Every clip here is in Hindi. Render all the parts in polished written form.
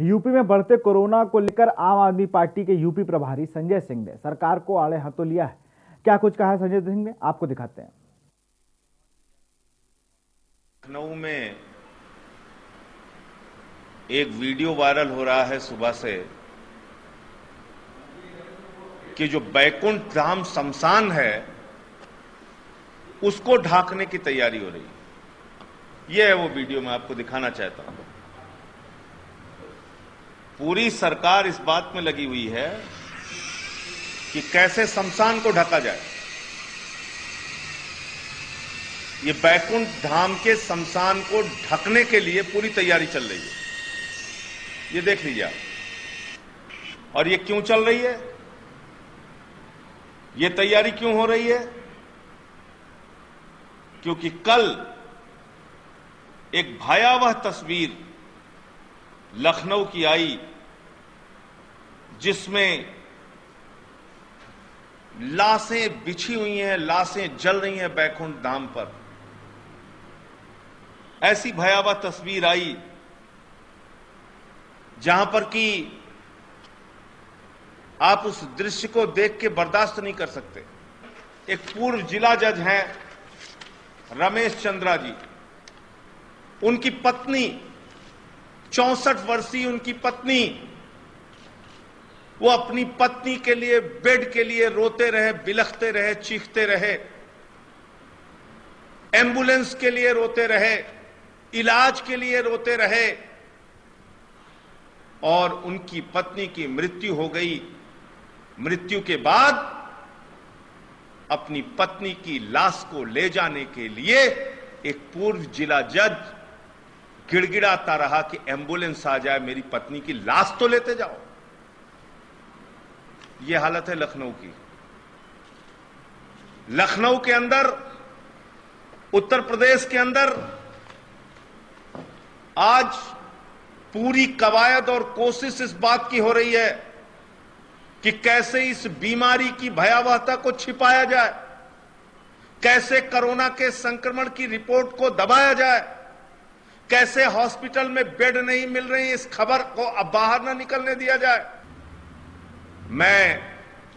यूपी में बढ़ते कोरोना को लेकर आम आदमी पार्टी के यूपी प्रभारी संजय सिंह ने सरकार को आड़े हाथों लिया है। क्या कुछ कहा है संजय सिंह ने, आपको दिखाते हैं। लखनऊ में एक वीडियो वायरल हो रहा है सुबह से कि जो बैकुंठ धाम शमशान है उसको ढांकने की तैयारी हो रही है। यह है वो वीडियो, मैं आपको दिखाना चाहता हूं। पूरी सरकार इस बात में लगी हुई है कि कैसे शमशान को ढका जाए। ये बैकुंठ धाम के शमशान को ढकने के लिए पूरी तैयारी चल रही है। ये देख लीजिए आप। और ये क्यों चल रही है, ये तैयारी क्यों हो रही है? क्योंकि कल एक भयावह तस्वीर लखनऊ की आई जिसमें लाशें बिछी हुई हैं, लाशें जल रही हैं बैकुंठ धाम पर। ऐसी भयावह तस्वीर आई जहां पर कि आप उस दृश्य को देख के बर्दाश्त नहीं कर सकते। एक पूर्व जिला जज हैं रमेश चंद्रा जी, उनकी पत्नी 64 वर्षीय उनकी पत्नी, वो अपनी पत्नी के लिए, बेड के लिए रोते रहे, बिलखते रहे, चीखते रहे, एम्बुलेंस के लिए रोते रहे, इलाज के लिए रोते रहे और उनकी पत्नी की मृत्यु हो गई। मृत्यु के बाद अपनी पत्नी की लाश को ले जाने के लिए एक पूर्व जिला जज गिड़गिड़ाता रहा कि एम्बुलेंस आ जाए, मेरी पत्नी की लाश तो लेते जाओ। यह हालत है लखनऊ की। लखनऊ के अंदर, उत्तर प्रदेश के अंदर आज पूरी कवायद और कोशिश इस बात की हो रही है कि कैसे इस बीमारी की भयावहता को छिपाया जाए, कैसे कोरोना के संक्रमण की रिपोर्ट को दबाया जाए, कैसे हॉस्पिटल में बेड नहीं मिल रही इस खबर को अब बाहर ना निकलने दिया जाए। मैं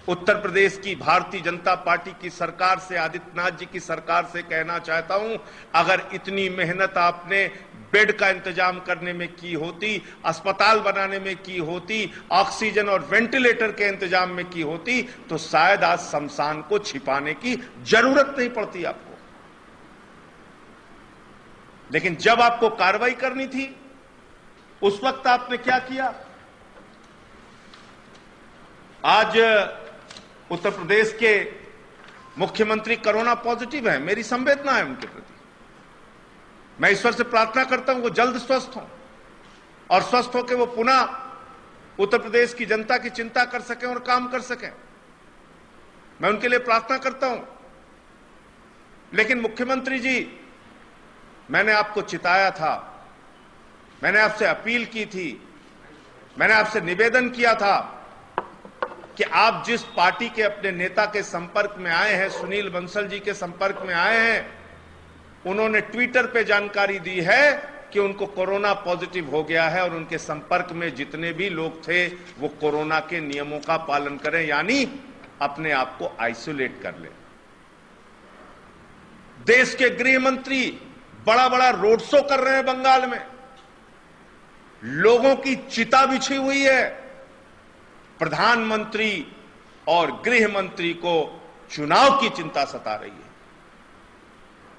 उत्तर प्रदेश की भारतीय जनता पार्टी की सरकार से, आदित्यनाथ जी की सरकार से कहना चाहता हूं, अगर इतनी मेहनत आपने बेड का इंतजाम करने में की होती, अस्पताल बनाने में की होती, ऑक्सीजन और वेंटिलेटर के इंतजाम में की होती, तो शायद आज शमशान को छिपाने की जरूरत नहीं पड़ती आपको। लेकिन जब आपको कार्रवाई करनी थी उस वक्त आपने क्या किया? आज उत्तर प्रदेश के मुख्यमंत्री कोरोना पॉजिटिव हैं, मेरी संवेदना है उनके प्रति। मैं ईश्वर से प्रार्थना करता हूं वो जल्द स्वस्थ हों और स्वस्थ होकर वो पुनः उत्तर प्रदेश की जनता की चिंता कर सकें और काम कर सकें। मैं उनके लिए प्रार्थना करता हूं। लेकिन मुख्यमंत्री जी, मैंने आपको चिताया था, मैंने आपसे अपील की थी, मैंने आपसे निवेदन किया था कि आप जिस पार्टी के अपने नेता के संपर्क में आए हैं, सुनील बंसल जी के संपर्क में आए हैं, उन्होंने ट्विटर पे जानकारी दी है कि उनको कोरोना पॉजिटिव हो गया है और उनके संपर्क में जितने भी लोग थे वो कोरोना के नियमों का पालन करें, यानी अपने आप को आइसोलेट कर लें। देश के गृह मंत्री बड़ा बड़ा रोड शो कर रहे हैं बंगाल में, लोगों की चिता बिछी हुई है। प्रधानमंत्री और गृह मंत्री को चुनाव की चिंता सता रही है।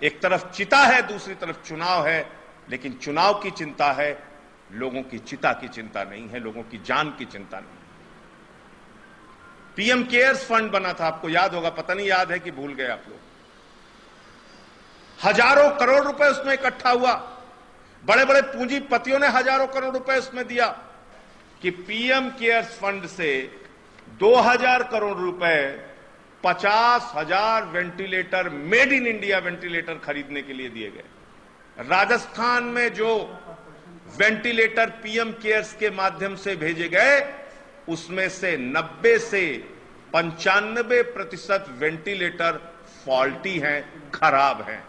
एक तरफ चिता है, दूसरी तरफ चुनाव है, लेकिन चुनाव की चिंता है, लोगों की चिता की चिंता नहीं है, लोगों की जान की चिंता नहीं। पीएम केयर्स फंड बना था, आपको याद होगा, पता नहीं याद है कि भूल गए आप लोग। हजारों करोड़ रुपए उसमें इकट्ठा हुआ, बड़े बड़े पूंजीपतियों ने हजारों करोड़ रुपए उसमें दिया कि पीएम केयर्स फंड से 2000 करोड़ रुपए 50,000 ventilator, made in India ventilator खरीदने के लिए दिए गए। राजस्थान में जो वेंटिलेटर पीएम केयर्स के माध्यम से भेजे गए उसमें से 90 से 95% वेंटिलेटर फॉल्टी हैं, खराब हैं।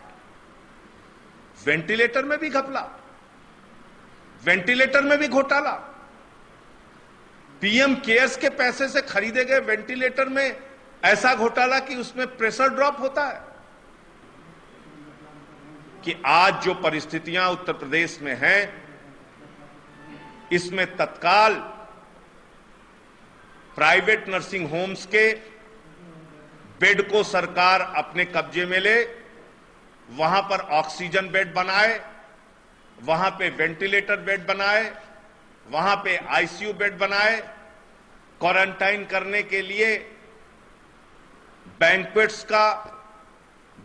वेंटिलेटर में भी घपला, वेंटिलेटर में भी घोटाला। पीएम केयर्स के पैसे से खरीदे गए वेंटिलेटर में ऐसा घोटाला कि उसमें प्रेशर ड्रॉप होता है। कि आज जो परिस्थितियां उत्तर प्रदेश में हैं, इसमें तत्काल प्राइवेट नर्सिंग होम्स के बेड को सरकार अपने कब्जे में ले, वहां पर ऑक्सीजन बेड बनाए, वहां पे वेंटिलेटर बेड बनाए, वहां पे आईसीयू बेड बनाए, क्वारंटाइन करने के लिए बैंक्वेट्स का,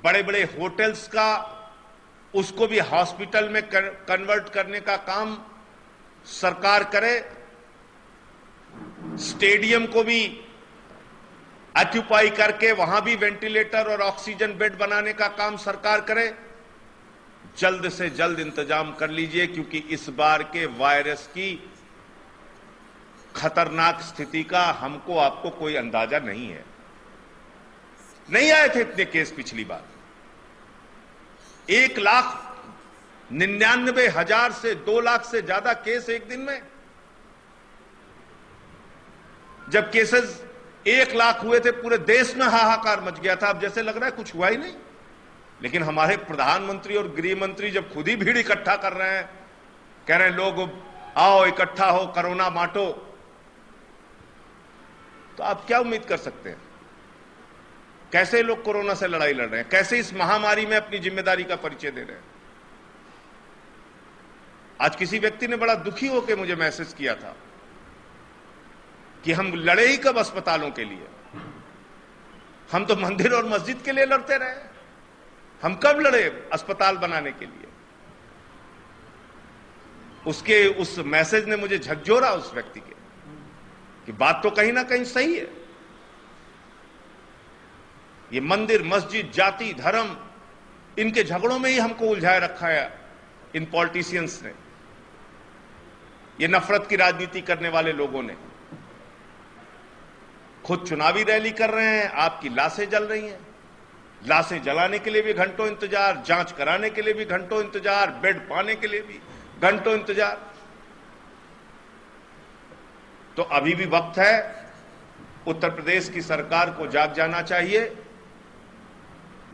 बड़े बड़े होटल्स का, उसको भी हॉस्पिटल में कन्वर्ट करने का काम सरकार करे, स्टेडियम को भी ऑक्यूपाई करके वहां भी वेंटिलेटर और ऑक्सीजन बेड बनाने का काम सरकार करे। जल्द से जल्द इंतजाम कर लीजिए, क्योंकि इस बार के वायरस की खतरनाक स्थिति का हमको आपको कोई अंदाजा नहीं है। नहीं आए थे इतने केस पिछली बार। 1,99,000 से 2 लाख से ज्यादा केस एक दिन में। जब केसेस 1 लाख हुए थे, पूरे देश में हाहाकार मच गया था। अब जैसे लग रहा है कुछ हुआ ही नहीं। लेकिन हमारे प्रधानमंत्री और गृह मंत्री जब खुद ही भीड़ इकट्ठा कर रहे हैं, कह रहे हैं लोग आओ इकट्ठा हो, कोरोना बांटो, तो आप क्या उम्मीद कर सकते हैं? कैसे लोग कोरोना से लड़ाई लड़ रहे हैं? कैसे इस महामारी में अपनी जिम्मेदारी का परिचय दे रहे हैं? आज किसी व्यक्ति ने बड़ा दुखी होकर मुझे मैसेज किया था कि हम लड़े ही कब अस्पतालों के लिए? हम तो मंदिर और मस्जिद के लिए लड़ते रहे, हम कब लड़े अस्पताल बनाने के लिए? उसके उस मैसेज ने मुझे झकझोरा उस व्यक्ति के, कि बात तो कहीं ना कहीं सही है। ये मंदिर, मस्जिद, जाति, धर्म, इनके झगड़ों में ही हमको उलझाए रखा है इन पॉलिटिशियंस ने, ये नफरत की राजनीति करने वाले लोगों ने। खुद चुनावी रैली कर रहे हैं, आपकी लाशें जल रही हैं। लाशें जलाने के लिए भी घंटों इंतजार, जांच कराने के लिए भी घंटों इंतजार, बेड पाने के लिए भी घंटों इंतजार। तो अभी भी वक्त है, उत्तर प्रदेश की सरकार को जाग जाना चाहिए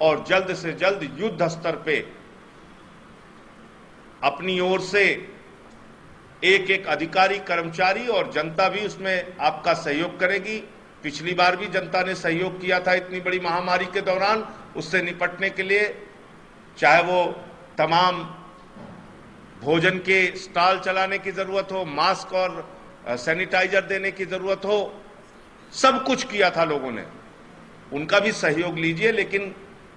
और जल्द से जल्द युद्ध स्तर पे अपनी ओर से एक एक अधिकारी, कर्मचारी और जनता भी उसमें आपका सहयोग करेगी। पिछली बार भी जनता ने सहयोग किया था इतनी बड़ी महामारी के दौरान, उससे निपटने के लिए, चाहे वो तमाम भोजन के स्टॉल चलाने की जरूरत हो, मास्क और सैनिटाइजर देने की जरूरत हो, सब कुछ किया था लोगों ने। उनका भी सहयोग लीजिए, लेकिन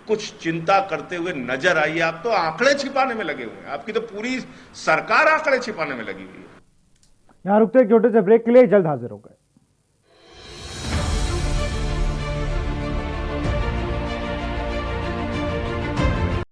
कुछ चिंता करते हुए नजर आइए। आप तो आंकड़े छिपाने में लगे हुए हैं, आपकी तो पूरी सरकार आंकड़े छिपाने में लगी हुई है। यहां रुकते एक छोटे से ब्रेक के लिए, जल्द हाजिर होगा।